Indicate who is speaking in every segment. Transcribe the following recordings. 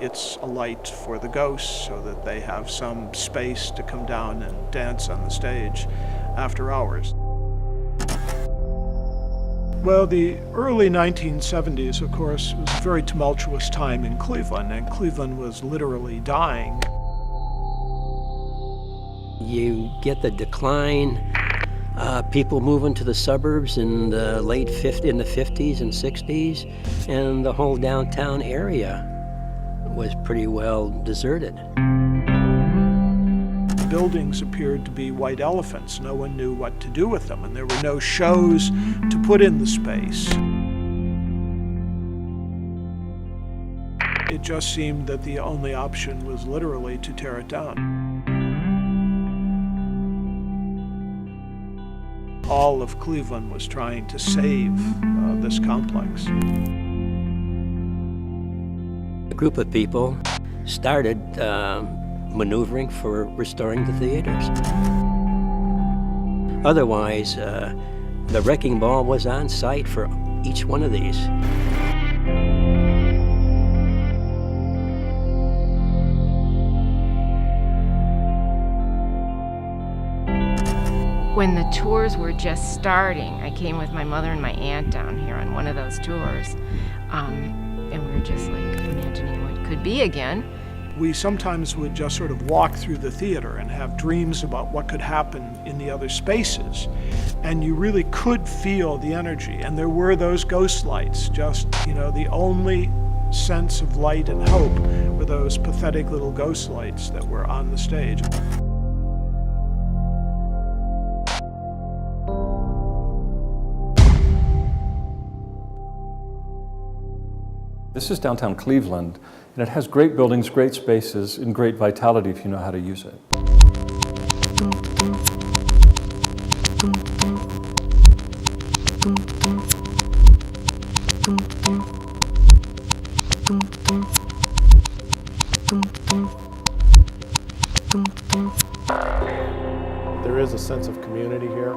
Speaker 1: It's a light for the ghosts so that they have some space to come down and dance on the stage after hours. Well, the early 1970s, of course, was a very tumultuous time in Cleveland, and Cleveland was literally dying.
Speaker 2: You get the decline, people moving to the suburbs in the in the 50s and 60s, and the whole downtown area was pretty well deserted.
Speaker 1: The buildings appeared to be white elephants. No one knew what to do with them, and there were no shows to put in the space. It just seemed that the only option was literally to tear it down. All of Cleveland was trying to save this complex.
Speaker 2: A group of people started maneuvering for restoring the theaters. Otherwise, the wrecking ball was on site for each one of these.
Speaker 3: When the tours were just starting, I came with my mother and my aunt down here on one of those tours, and we were just like imagining what could be again.
Speaker 1: We sometimes would just sort of walk through the theater and have dreams about what could happen in the other spaces, and you really could feel the energy, and there were those ghost lights, just, the only sense of light and hope were those pathetic little ghost lights that were on the stage.
Speaker 4: This is downtown Cleveland, and it has great buildings, great spaces, and great vitality if you know how to use it.
Speaker 5: There is a sense of community here.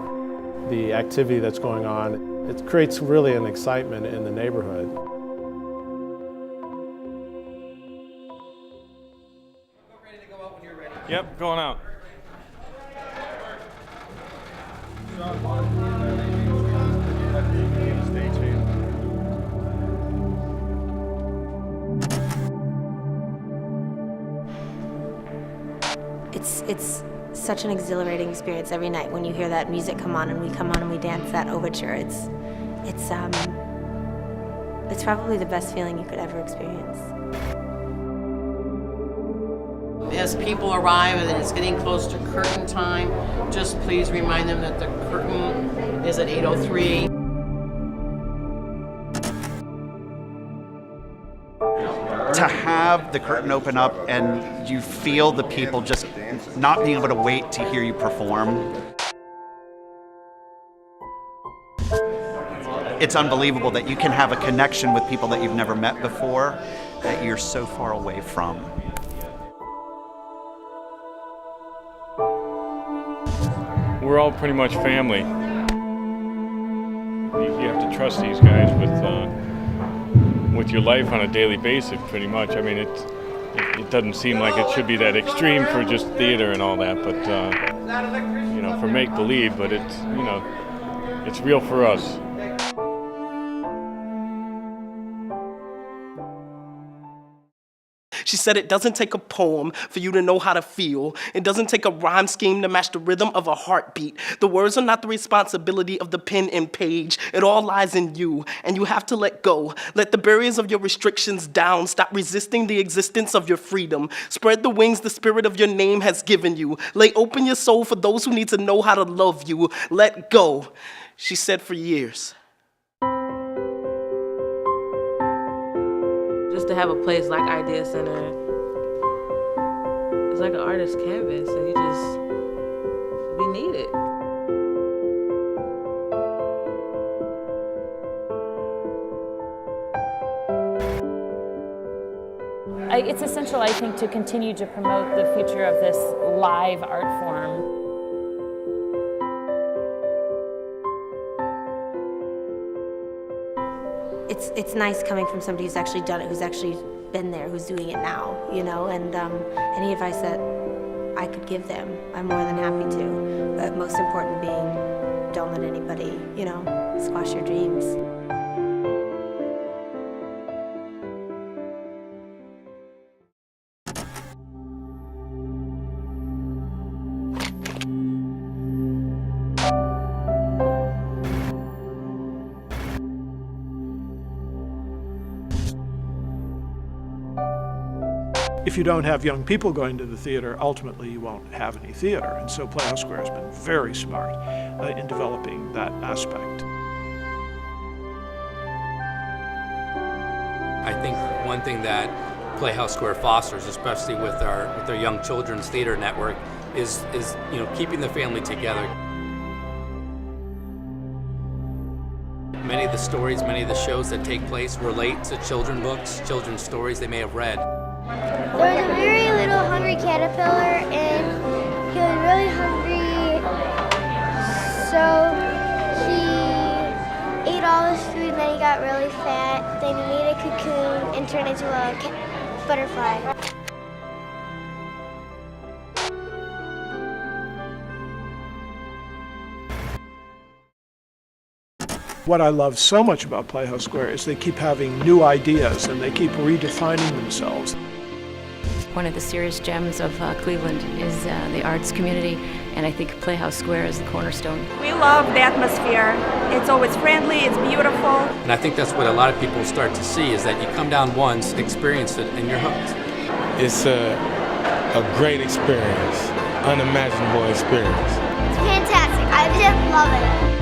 Speaker 5: The activity that's going on, it creates really an excitement in the neighborhood.
Speaker 6: Yep, going out.
Speaker 7: It's such an exhilarating experience every night when you hear that music come on and we come on and we dance that overture. It's probably the best feeling you could ever experience.
Speaker 8: As people arrive and it's getting close to curtain time, just please remind them that the curtain is at 8:03.
Speaker 9: To have the curtain open up and you feel the people just not being able to wait to hear you perform. It's unbelievable that you can have a connection with people that you've never met before, that you're so far away from.
Speaker 6: We're all pretty much family. You have to trust these guys with your life on a daily basis, pretty much. I mean, it doesn't seem like it should be that extreme for just theater and all that, but for make-believe. But it's real for us.
Speaker 9: She
Speaker 10: She said it doesn't take a poem for you to know how to feel. It doesn't take a rhyme scheme to match the rhythm of a heartbeat. The words are not the responsibility of the pen and page. It all lies in you, and you have to let go. Let the barriers of your restrictions down. Stop resisting the existence of your freedom. Spread the wings the spirit of your name has given you. Lay open your soul for those who need to know how to love you. Let go, she said for years.
Speaker 11: Just to have a place like Idea Center, it's like an artist's canvas, and we need it.
Speaker 12: It's essential, I think, to continue to promote the future of this live art form.
Speaker 7: It's nice coming from somebody who's actually done it, who's actually been there, who's doing it now, you know, and any advice that I could give them, I'm more than happy to. But most important being, don't let anybody, you know, squash your dreams.
Speaker 1: If you don't have young people going to the theater, ultimately you won't have any theater. And so PlayhouseSquare has been very smart in developing that aspect.
Speaker 13: I think one thing that PlayhouseSquare fosters, especially with our young children's theater network, is keeping the family together. Many of the stories, many of the shows that take place relate to children's books, children's stories they may have read.
Speaker 14: There was a very little hungry caterpillar, and he was really hungry, so he ate all his food, and then he got really fat. Then he made a cocoon and turned into a butterfly.
Speaker 1: What I love so much about PlayhouseSquare is they keep having new ideas and they keep redefining themselves.
Speaker 15: One of the serious gems of Cleveland is the arts community, and I think PlayhouseSquare is the cornerstone.
Speaker 16: We love the atmosphere. It's always friendly, it's beautiful.
Speaker 13: And I think that's what a lot of people start to see, is that you come down once, experience it, and you're hooked.
Speaker 17: It's a great experience, unimaginable experience.
Speaker 14: It's fantastic. I just love it.